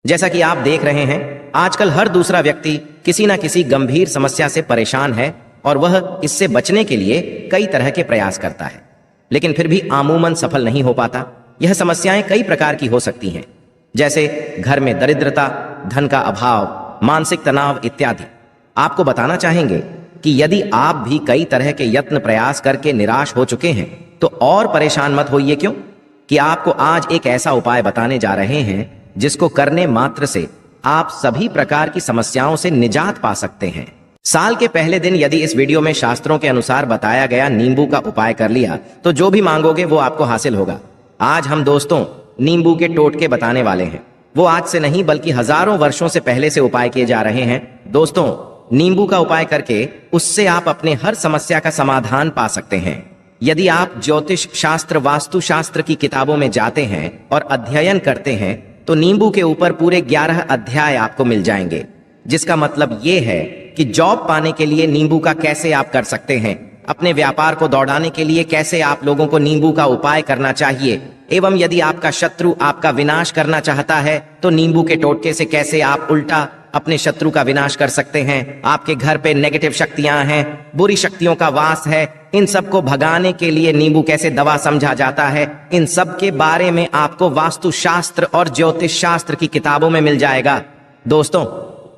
जैसा कि आप देख रहे हैं, आजकल हर दूसरा व्यक्ति किसी न किसी गंभीर समस्या से परेशान है और वह इससे बचने के लिए कई तरह के प्रयास करता है, लेकिन फिर भी अमूमन सफल नहीं हो पाता। यह समस्याएं कई प्रकार की हो सकती हैं, जैसे घर में दरिद्रता, धन का अभाव, मानसिक तनाव इत्यादि। आपको बताना चाहेंगे कि यदि आप भी कई तरह के यत्न प्रयास करके निराश हो चुके हैं तो और परेशान मत होइए। क्यों कि आपको आज एक ऐसा उपाय बताने जा रहे हैं जिसको करने मात्र से आप सभी प्रकार की समस्याओं से निजात पा सकते हैं। साल के पहले दिन यदि इस वीडियो में शास्त्रों के अनुसार बताया गया नींबू का उपाय कर लिया तो जो भी मांगोगे वो आपको हासिल होगा। आज हम दोस्तों नींबू के टोटके बताने वाले हैं। वो आज से नहीं बल्कि हजारों वर्षों से पहले से उपाय किए जा रहे हैं। दोस्तों, नींबू का उपाय करके उससे आप अपने हर समस्या का समाधान पा सकते हैं। यदि आप ज्योतिष शास्त्र, वास्तु शास्त्र की किताबों में जाते हैं और अध्ययन करते हैं तो नींबू के ऊपर पूरे 11 अध्याय आपको मिल जाएंगे, जिसका मतलब ये है कि जॉब पाने के लिए नींबू का कैसे आप कर सकते हैं, अपने व्यापार को दौड़ाने के लिए कैसे आप लोगों को नींबू का उपाय करना चाहिए, एवं यदि आपका शत्रु आपका विनाश करना चाहता है तो नींबू के टोटके से कैसे आप उल्टा अपने शत्रु का विनाश कर सकते हैं। आपके घर पे नेगेटिव शक्तियां हैं, बुरी शक्तियों का वास है, इन सब को भगाने के लिए नींबू कैसे दवा समझा जाता है, इन सब के बारे में आपको वास्तु शास्त्र और ज्योतिष शास्त्र की किताबों में मिल जाएगा। दोस्तों,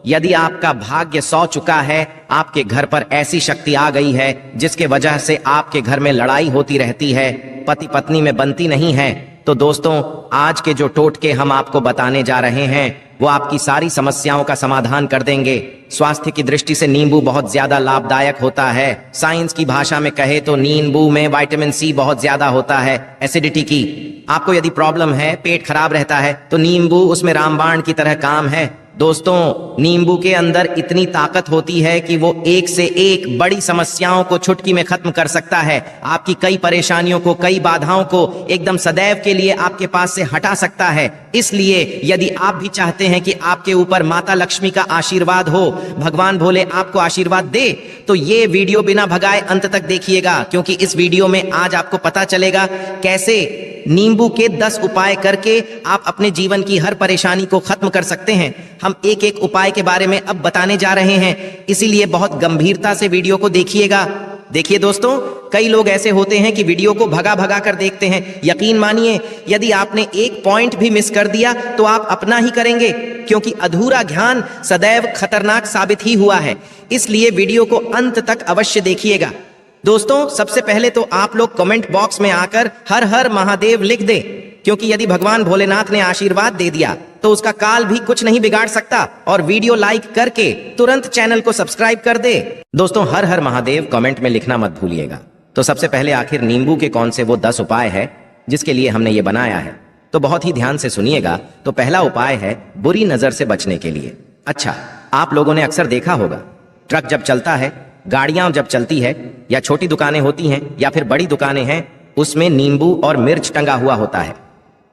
यदि आपका भाग्य सौ चुका है, आपके घर पर ऐसी शक्ति आ गई है जिसके वजह से आपके घर में लड़ाई होती रहती है, पति पत्नी में बनती नहीं है, तो दोस्तों आज के जो टोटके हम आपको बताने जा रहे हैं वो आपकी सारी समस्याओं का समाधान कर देंगे। स्वास्थ्य की दृष्टि से नींबू बहुत ज्यादा लाभदायक होता है। साइंस की भाषा में कहे तो नींबू में विटामिन सी बहुत ज्यादा होता है, एसिडिटी की। आपको यदि प्रॉब्लम है, पेट खराब रहता है, तो नींबू उसमें रामबाण की तरह काम है। दोस्तों, नींबू के अंदर इतनी ताकत होती है कि वो एक से एक बड़ी समस्याओं को चुटकी में खत्म कर सकता है। आपकी कई परेशानियों को, कई बाधाओं को एकदम सदैव के लिए आपके पास से हटा सकता है। इसलिए यदि आप भी चाहते हैं कि आपके ऊपर माता लक्ष्मी का आशीर्वाद हो, भगवान भोले आपको आशीर्वाद दे, तो ये वीडियो बिना भगाए अंत तक देखिएगा, क्योंकि इस वीडियो में आज आपको पता चलेगा कैसे नींबू के 10 उपाय करके आप अपने जीवन की हर परेशानी को खत्म कर सकते हैं। हम एक एक उपाय के बारे में अब बताने जा रहे हैं, इसीलिए बहुत गंभीरता से वीडियो को देखिएगा। देखिए दोस्तों, कई लोग ऐसे होते हैं कि वीडियो को भगा भगा कर देखते हैं। यकीन मानिए, यदि आपने एक पॉइंट भी मिस कर दिया तो आप अपना ही करेंगे, क्योंकि अधूरा ज्ञान सदैव खतरनाक साबित ही हुआ है। इसलिए वीडियो को अंत तक अवश्य देखिएगा। दोस्तों, सबसे पहले तो आप लोग कमेंट बॉक्स में आकर हर हर महादेव लिख दें, क्योंकि यदि भगवान भोलेनाथ ने आशीर्वाद दे दिया तो उसका काल भी कुछ नहीं बिगाड़ सकता। और वीडियो लाइक करके तुरंत चैनल को सब्सक्राइब कर दे। दोस्तों, हर हर महादेव कमेंट में लिखना मत भूलिएगा। तो सबसे पहले आखिर नींबू के कौन से वो 10 उपाय है जिसके लिए हमने ये बनाया है, तो बहुत ही ध्यान से सुनिएगा। तो पहला उपाय है बुरी नजर से बचने के लिए। अच्छा, आप लोगों ने अक्सर देखा होगा, ट्रक जब चलता है, गाड़ियां जब चलती है, या छोटी दुकानें होती हैं या फिर बड़ी दुकानें हैं, उसमें नींबू और मिर्च टंगा हुआ होता है।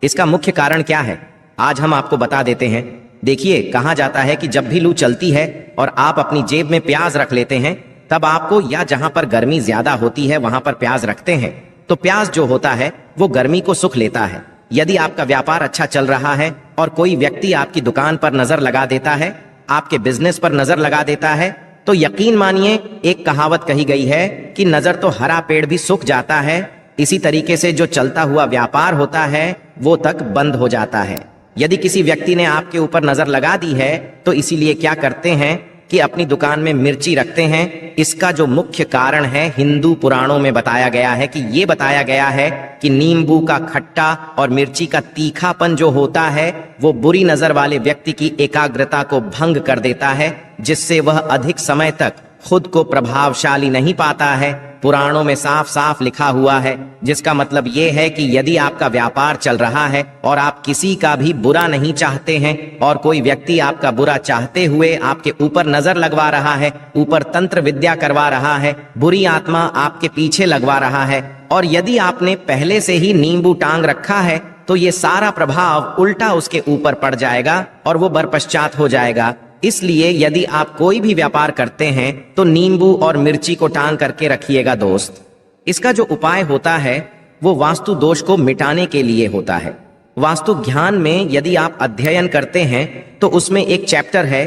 इसका मुख्य कारण क्या है आज हम आपको बता देते हैं। देखिए, कहा जाता है कि जब भी लू चलती है और आप अपनी जेब में प्याज रख लेते हैं, तब आपको, या जहां पर गर्मी ज्यादा होती है वहां पर प्याज रखते हैं, तो प्याज जो होता है वो गर्मी को सुख लेता है। यदि आपका व्यापार अच्छा चल रहा है और कोई व्यक्ति आपकी दुकान पर नजर लगा देता है, आपके बिजनेस पर नजर लगा देता है, तो यकीन मानिए, एक कहावत कही गई है कि नजर तो हरा पेड़ भी सूख जाता है, इसी तरीके से जो चलता हुआ व्यापार होता है वो तक बंद हो जाता है। यदि किसी व्यक्ति ने आपके ऊपर नजर लगा दी है तो इसीलिए क्या करते हैं कि अपनी दुकान में मिर्ची रखते हैं। इसका जो मुख्य कारण है, हिंदू पुराणों में बताया गया है कि ये बताया गया है कि नींबू का खट्टा और मिर्ची का तीखापन जो होता है वो बुरी नजर वाले व्यक्ति की एकाग्रता को भंग कर देता है, जिससे वह अधिक समय तक खुद को प्रभावशाली नहीं पाता है। पुराणों में साफ साफ लिखा हुआ है, जिसका मतलब ये है कि यदि आपका व्यापार चल रहा है और आप किसी का भी बुरा नहीं चाहते हैं और कोई व्यक्ति आपका बुरा चाहते हुए आपके ऊपर नजर लगवा रहा है, ऊपर तंत्र विद्या करवा रहा है, बुरी आत्मा आपके पीछे लगवा रहा है, और यदि आपने पहले से ही नींबू टांग रखा है, तो ये सारा प्रभाव उल्टा उसके ऊपर पड़ जाएगा और वो बरपश्चात हो जाएगा। इसलिए यदि आप कोई भी व्यापार करते हैं तो नींबू और मिर्ची को टांग करके रखिएगा दोस्त। इसका जो उपाय होता है वो वास्तु दोष को मिटाने के लिए होता है। वास्तु ज्ञान में यदि आप अध्ययन करते हैं तो उसमें एक चैप्टर है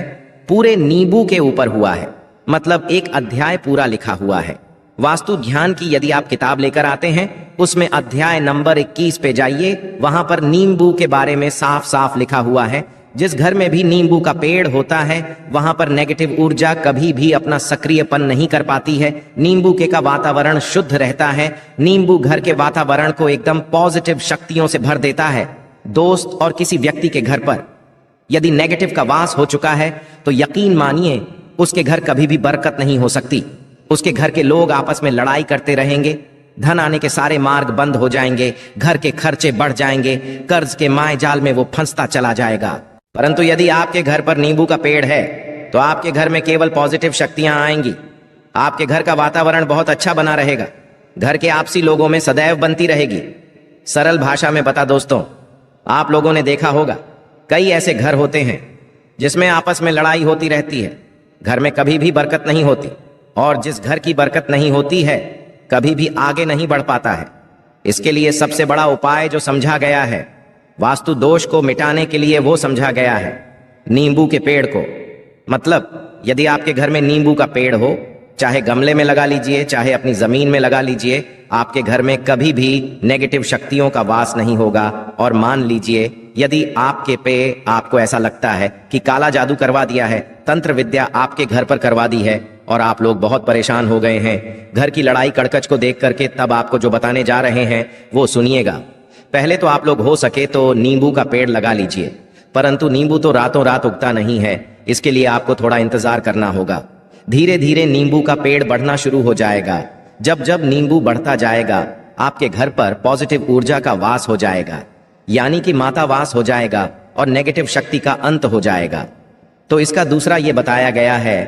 पूरे नींबू के ऊपर हुआ है, मतलब एक अध्याय पूरा लिखा हुआ है। वास्तु ज्ञान की यदि आप किताब लेकर आते हैं उसमें अध्याय नंबर 21 पे जाइए, वहां पर नींबू के बारे में साफ साफ लिखा हुआ है। जिस घर में भी नींबू का पेड़ होता है वहां पर नेगेटिव ऊर्जा कभी भी अपना सक्रियपन नहीं कर पाती है। नींबू के का वातावरण शुद्ध रहता है। नींबू घर के वातावरण को एकदम पॉजिटिव शक्तियों से भर देता है। दोस्त और किसी व्यक्ति के घर पर यदि नेगेटिव का वास हो चुका है तो यकीन मानिए उसके घर कभी भी बरकत नहीं हो सकती। उसके घर के लोग आपस में लड़ाई करते रहेंगे, धन आने के सारे मार्ग बंद हो जाएंगे, घर के खर्चे बढ़ जाएंगे, कर्ज के माय जाल में वो फंसता चला जाएगा। परंतु यदि आपके घर पर नींबू का पेड़ है तो आपके घर में केवल पॉजिटिव शक्तियां आएंगी। आपके घर का वातावरण बहुत अच्छा बना रहेगा। घर के आपसी लोगों में सदैव बनती रहेगी। सरल भाषा में बता दोस्तों, आप लोगों ने देखा होगा कई ऐसे घर होते हैं जिसमें आपस में लड़ाई होती रहती है, घर में कभी भी बरकत नहीं होती, और जिस घर की बरकत नहीं होती है कभी भी आगे नहीं बढ़ पाता है। इसके लिए सबसे बड़ा उपाय जो समझा गया है, वास्तु दोष को मिटाने के लिए वो समझा गया है नींबू के पेड़ को। मतलब यदि आपके घर में नींबू का पेड़ हो, चाहे गमले में लगा लीजिए चाहे अपनी जमीन में लगा लीजिए, आपके घर में कभी भी नेगेटिव शक्तियों का वास नहीं होगा। और मान लीजिए यदि आपके पे आपको ऐसा लगता है कि काला जादू करवा दिया है, तंत्र विद्या आपके घर पर करवा दी है और आप लोग बहुत परेशान हो गए हैं घर की लड़ाई कड़कच को देख करके, तब आपको जो बताने जा रहे हैं वो सुनिएगा। पहले तो आप लोग हो सके तो नींबू का पेड़ लगा लीजिए, परंतु नींबू तो रातों रात उगता नहीं है। इसके लिए आपको थोड़ा इंतजार करना होगा। धीरे धीरे नींबू का पेड़ बढ़ना शुरू हो जाएगा। जब जब नींबू बढ़ता जाएगा आपके घर पर पॉजिटिव ऊर्जा का वास हो जाएगा, यानी कि माता वास हो जाएगा और नेगेटिव शक्ति का अंत हो जाएगा। तो इसका दूसरा ये बताया गया है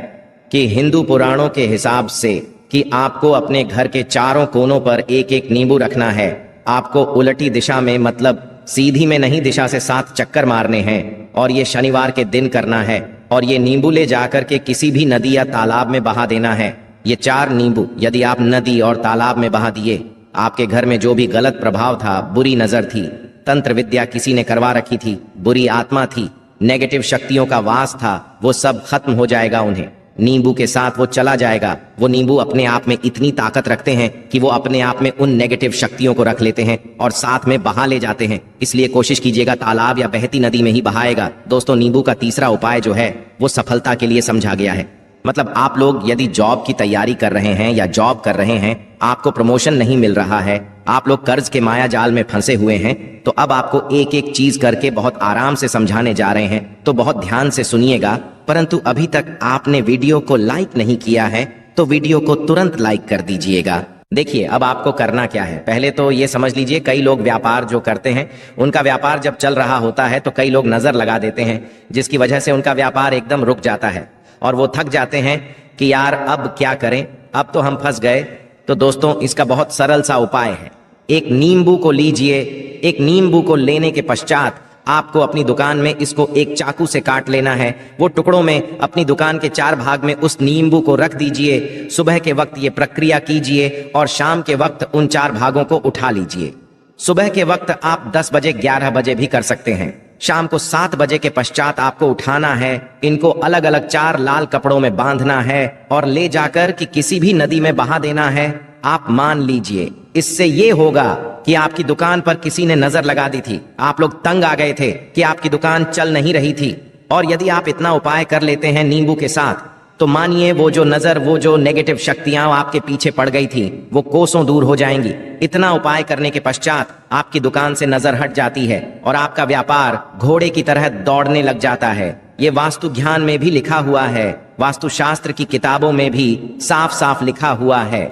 कि हिंदू पुराणों के हिसाब से कि आपको अपने घर के चारों कोनों पर एक एक नींबू रखना है। आपको उलटी दिशा में, मतलब सीधी में नहीं, दिशा से 7 चक्कर मारने हैं और ये शनिवार के दिन करना है। और ये नींबू ले जाकर के किसी भी नदी या तालाब में बहा देना है। ये 4 नींबू यदि आप नदी और तालाब में बहा दिए, आपके घर में जो भी गलत प्रभाव था, बुरी नजर थी, तंत्र विद्या किसी ने करवा रखी थी, बुरी आत्मा थी, नेगेटिव शक्तियों का वास था, वो सब खत्म हो जाएगा। उन्हें नींबू के साथ वो चला जाएगा। वो नींबू अपने आप में इतनी ताकत रखते हैं कि वो अपने आप में उन नेगेटिव शक्तियों को रख लेते हैं और साथ में बहा ले जाते हैं। इसलिए कोशिश कीजिएगा तालाब या बहती नदी में ही बहाएगा। दोस्तों, नींबू का तीसरा उपाय जो है वो सफलता के लिए समझा गया है। मतलब आप लोग यदि जॉब की तैयारी कर रहे हैं या जॉब कर रहे हैं, आपको प्रमोशन नहीं मिल रहा है, आप लोग कर्ज के माया जाल में फंसे हुए हैं, तो अब आपको एक एक चीज करके बहुत आराम से समझाने जा रहे हैं। तो बहुत ध्यान से सुनिएगा। परंतु अभी तक आपने वीडियो को लाइक नहीं किया है तो वीडियो को तुरंत लाइक कर दीजिएगा। देखिए अब आपको करना क्या है। पहले तो ये समझ लीजिए, कई लोग व्यापार जो करते हैं, उनका व्यापार जब चल रहा होता है तो कई लोग नजर लगा देते हैं, जिसकी वजह से उनका व्यापार एकदम रुक जाता है और वो थक जाते हैं कि यार अब क्या करें, अब तो हम फंस गए। तो दोस्तों, इसका बहुत सरल सा उपाय है। एक नींबू को लीजिए। एक नींबू को लेने के पश्चात आपको अपनी दुकान में इसको एक चाकू से काट लेना है। वो टुकड़ों में अपनी दुकान के 4 भाग में उस नींबू को रख दीजिए। सुबह के वक्त ये प्रक्रिया कीजिए और शाम के वक्त उन 4 भागों को उठा लीजिए। सुबह के वक्त आप 10 बजे 11 बजे भी कर सकते हैं। शाम को 7 बजे के पश्चात आपको उठाना है। इनको अलग अलग 4 लाल कपड़ों में बांधना है और ले जाकर कि किसी भी नदी में बहा देना है। आप मान लीजिए इससे ये होगा कि आपकी दुकान पर किसी ने नजर लगा दी थी, आप लोग तंग आ गए थे कि आपकी दुकान चल नहीं रही थी, और यदि आप इतना उपाय कर लेते हैं नींबू के साथ, तो मानिए वो जो नजर, वो जो नेगेटिव शक्तियां आपके पीछे पड़ गई थी, वो कोसों दूर हो जाएंगी। इतना उपाय करने के पश्चात आपकी दुकान से नजर हट जाती है और आपका व्यापार घोड़े की तरह दौड़ने लग जाता है। ये वास्तु ज्ञान में भी लिखा हुआ है, वास्तुशास्त्र की किताबों में भी साफ साफ लिखा हुआ है।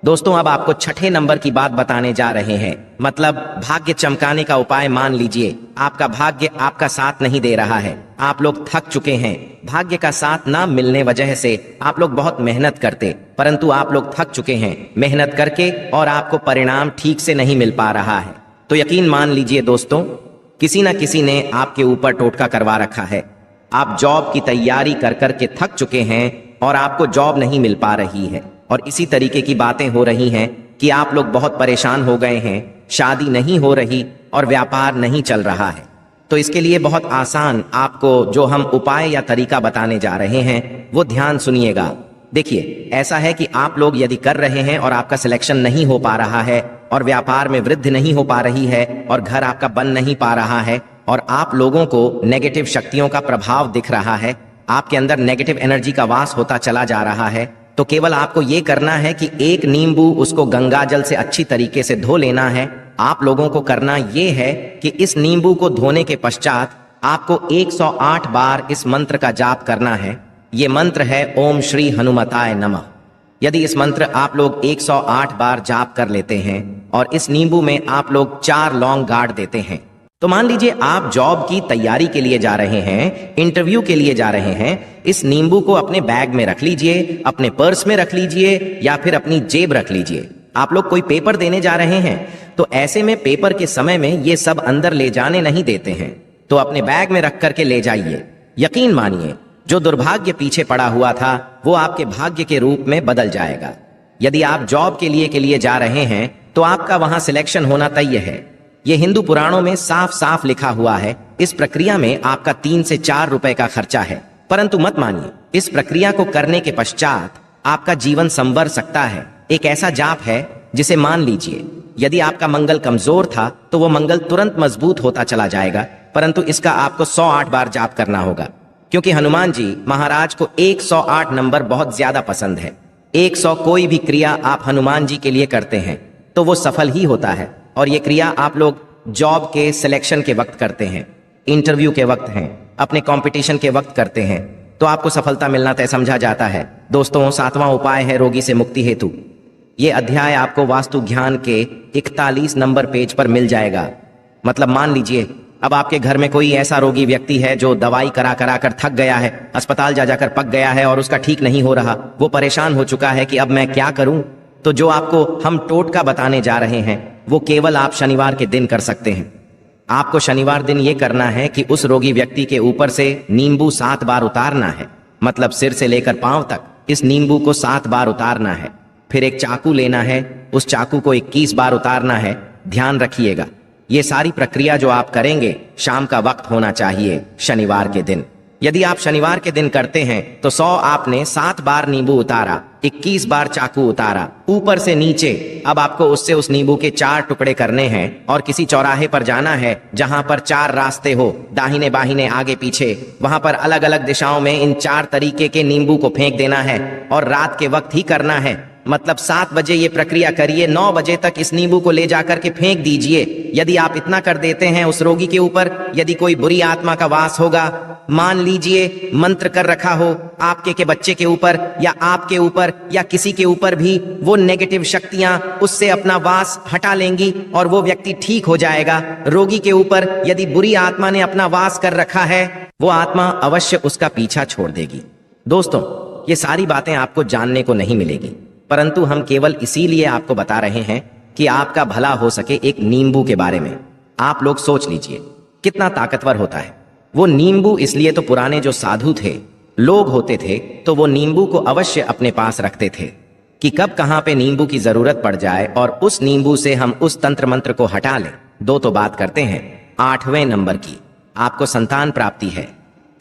दोस्तों, अब आपको 6ठे नंबर की बात बताने जा रहे हैं, मतलब भाग्य चमकाने का उपाय। मान लीजिए आपका भाग्य आपका साथ नहीं दे रहा है, आप लोग थक चुके हैं। भाग्य का साथ ना मिलने वजह से आप लोग बहुत मेहनत करते, परंतु आप लोग थक चुके हैं मेहनत करके और आपको परिणाम ठीक से नहीं मिल पा रहा है। तो यकीन मान लीजिए दोस्तों, किसी ना किसी ने आपके ऊपर टोटका करवा रखा है। आप जॉब की तैयारी कर कर के थक चुके हैं और आपको जॉब नहीं मिल पा रही है, और इसी तरीके की बातें हो रही हैं कि आप लोग बहुत परेशान हो गए हैं, शादी नहीं हो रही और व्यापार नहीं चल रहा है। तो इसके लिए बहुत आसान आपको जो हम उपाय या तरीका बताने जा रहे हैं वो ध्यान सुनिएगा। देखिए, ऐसा है कि आप लोग यदि कर रहे हैं और आपका सिलेक्शन नहीं हो पा रहा है और व्यापार में वृद्धि नहीं हो पा रही है और घर आपका बन नहीं पा रहा है और आप लोगों को नेगेटिव शक्तियों का प्रभाव दिख रहा है, आपके अंदर नेगेटिव एनर्जी का वास होता चला जा रहा है, तो केवल आपको ये करना है कि एक नींबू उसको गंगा जल से अच्छी तरीके से धो लेना है। आप लोगों को करना ये है कि इस नींबू को धोने के पश्चात आपको 108 बार इस मंत्र का जाप करना है। ये मंत्र है ओम श्री हनुमताय नमः। यदि इस मंत्र आप लोग 108 बार जाप कर लेते हैं और इस नींबू में आप लोग 4 लौंग गाड़ देते हैं, तो मान लीजिए आप जॉब की तैयारी के लिए जा रहे हैं, इंटरव्यू के लिए जा रहे हैं, इस नींबू को अपने बैग में रख लीजिए, अपने पर्स में रख लीजिए या फिर अपनी जेब रख लीजिए। आप लोग कोई पेपर देने जा रहे हैं तो ऐसे में पेपर के समय में ये सब अंदर ले जाने नहीं देते हैं, तो अपने बैग में रख करके ले जाइए। यकीन मानिए, जो दुर्भाग्य पीछे पड़ा हुआ था वो आपके भाग्य के रूप में बदल जाएगा। यदि आप जॉब के लिए जा रहे हैं तो आपका वहां सिलेक्शन होना तय है। ये हिंदू पुराणों में साफ साफ लिखा हुआ है। इस प्रक्रिया में आपका 3 से 4 रुपए का खर्चा है, परंतु मत मानिए, इस प्रक्रिया को करने के पश्चात आपका जीवन संवर सकता है। एक ऐसा जाप है जिसे मान लीजिए यदि आपका मंगल कमजोर था तो वो मंगल तुरंत मजबूत होता चला जाएगा, परंतु इसका आपको 108 बार जाप करना होगा, क्योंकि हनुमान जी महाराज को 108 नंबर बहुत ज्यादा पसंद है। 100 कोई भी क्रिया आप हनुमान जी के लिए करते हैं तो वो सफल ही होता है। और ये क्रिया आप लोग जॉब के सिलेक्शन के वक्त करते हैं, इंटरव्यू के वक्त हैं, अपने कंपटीशन के वक्त करते हैं, तो आपको सफलता मिलना तय समझा जाता है। दोस्तों, 7वां उपाय है रोगी से मुक्ति हेतु। ये अध्याय आपको वास्तु ज्ञान के 41 नंबर पेज पर मिल जाएगा। मतलब मान लीजिए अब आपके घर में कोई ऐसा रोगी व्यक्ति है जो दवाई करा करा कर थक गया है, अस्पताल जा जाकर पक गया है और उसका ठीक नहीं हो रहा, वो परेशान हो चुका है कि अब मैं क्या करूं। तो जो आपको हम टोटका बताने जा रहे हैं वो केवल आप शनिवार के दिन कर सकते हैं। आपको शनिवार दिन ये करना है कि उस रोगी व्यक्ति के ऊपर से नींबू 7 बार उतारना है, मतलब सिर से लेकर पांव तक इस नींबू को 7 बार उतारना है। फिर एक चाकू लेना है, उस चाकू को 21 बार उतारना है। ध्यान रखिएगा, ये सारी प्रक्रिया जो आप करेंगे शाम का वक्त होना चाहिए, शनिवार के दिन। यदि आप शनिवार के दिन करते हैं तो 100 आपने 7 बार नींबू उतारा, 21 बार चाकू उतारा ऊपर से नीचे। अब आपको उससे उस नींबू के 4 टुकड़े करने हैं और किसी चौराहे पर जाना है जहां पर 4 रास्ते हो, दाहिने बाहिने आगे पीछे। वहां पर अलग अलग दिशाओं में इन 4 तरीके के नींबू को फेंक देना है और रात के वक्त ही करना है। मतलब 7 बजे ये प्रक्रिया करिए, 9 बजे तक इस नींबू को ले जाकर के फेंक दीजिए। यदि आप इतना कर देते हैं उस रोगी के ऊपर, यदि कोई बुरी आत्मा का वास होगा, मान लीजिए मंत्र कर रखा हो आपके के बच्चे के ऊपर या आपके ऊपर या किसी के ऊपर भी, वो नेगेटिव शक्तियां उससे अपना वास हटा लेंगी और वो व्यक्ति ठीक हो जाएगा। रोगी के ऊपर यदि बुरी आत्मा ने अपना वास कर रखा है वो आत्मा अवश्य उसका पीछा छोड़ देगी। दोस्तों, ये सारी बातें आपको जानने को नहीं मिलेगी, परंतु हम केवल इसीलिए आपको बता रहे हैं कि आपका भला हो सके। एक नींबू के बारे में आप लोग सोच लीजिए कितना ताकतवर होता है वो नींबू। इसलिए तो पुराने जो साधु थे, लोग होते थे, तो वो नींबू को अवश्य अपने पास रखते थे कि कब कहां पे नींबू की जरूरत पड़ जाए और उस नींबू से हम उस तंत्र मंत्र को हटा लें। 2 तो बात करते हैं 8वें नंबर की, आपको संतान प्राप्ति है,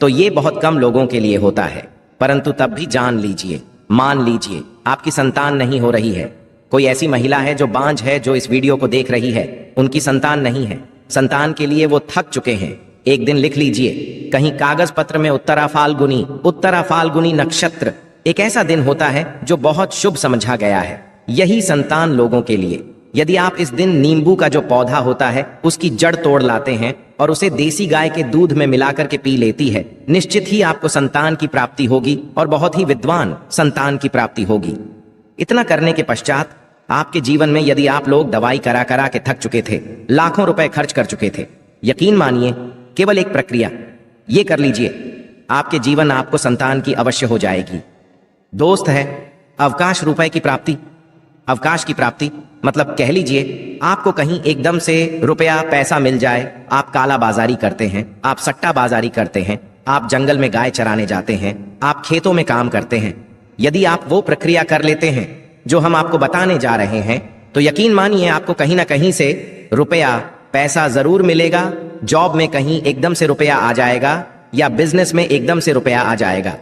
तो ये बहुत कम लोगों के लिए होता है, परंतु तब भी जान लीजिए, मान लीजिए आपकी संतान नहीं हो रही है। कोई ऐसी महिला है जो बांझ है, जो इस वीडियो को देख रही है, उनकी संतान नहीं है, संतान के लिए वो थक चुके हैं। एक दिन लिख लीजिए कहीं कागज पत्र में उत्तरा फाल्गुनी नक्षत्र एक ऐसा दिन होता है जो बहुत शुभ समझा गया है यही संतान लोगों के लिए। यदि आप इस दिन नींबू का जो पौधा होता है उसकी जड़ तोड़ लाते हैं और उसे देसी गाय के दूध में मिलाकर के पी लेती है, निश्चित ही आपको संतान की प्राप्ति होगी और बहुत ही विद्वान संतान की प्राप्ति होगी। इतना करने के पश्चात आपके जीवन में यदि आप लोग दवाई करा करा के थक चुके थे, लाखों रुपए खर्च कर चुके थे, यकीन मानिए केवल एक प्रक्रिया ये कर लीजिए, आपके जीवन आपको संतान की अवश्य हो जाएगी। दोस्त है अवकाश रुपए की प्राप्ति। अवकाश की प्राप्ति मतलब कह लीजिए आपको कहीं एकदम से रुपया पैसा मिल जाए। आप काला बाजारी करते हैं, आप सट्टा बाजारी करते हैं, आप जंगल में गाय चराने जाते हैं, आप खेतों में काम करते हैं। यदि आप वो प्रक्रिया कर लेते हैं जो हम आपको बताने जा रहे हैं तो यकीन मानिए आपको कहीं ना कहीं से रुपया पैसा जरूर मिलेगा, जॉब में कहीं एकदम से रुपया आ जाएगा या बिजनेस में एकदम से रुपया आ जाएगा।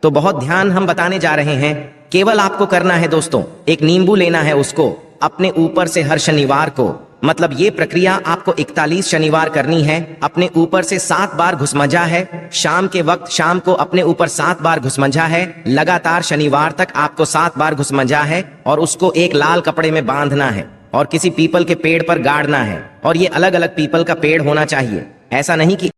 तो बहुत ध्यान हम बताने जा रहे हैं। केवल आपको करना है दोस्तों, एक नींबू लेना है, उसको अपने ऊपर से हर शनिवार को, मतलब ये प्रक्रिया आपको 41 शनिवार करनी है। अपने ऊपर से 7 बार घुसमंझा है। शाम के वक्त शाम को अपने ऊपर 7 बार घुसमंझा है। लगातार शनिवार तक आपको 7 बार घुसमंझा है और उसको एक लाल कपड़े में बांधना है और किसी पीपल के पेड़ पर गाड़ना है। और ये अलग अलग पीपल का पेड़ होना चाहिए। ऐसा नहीं कि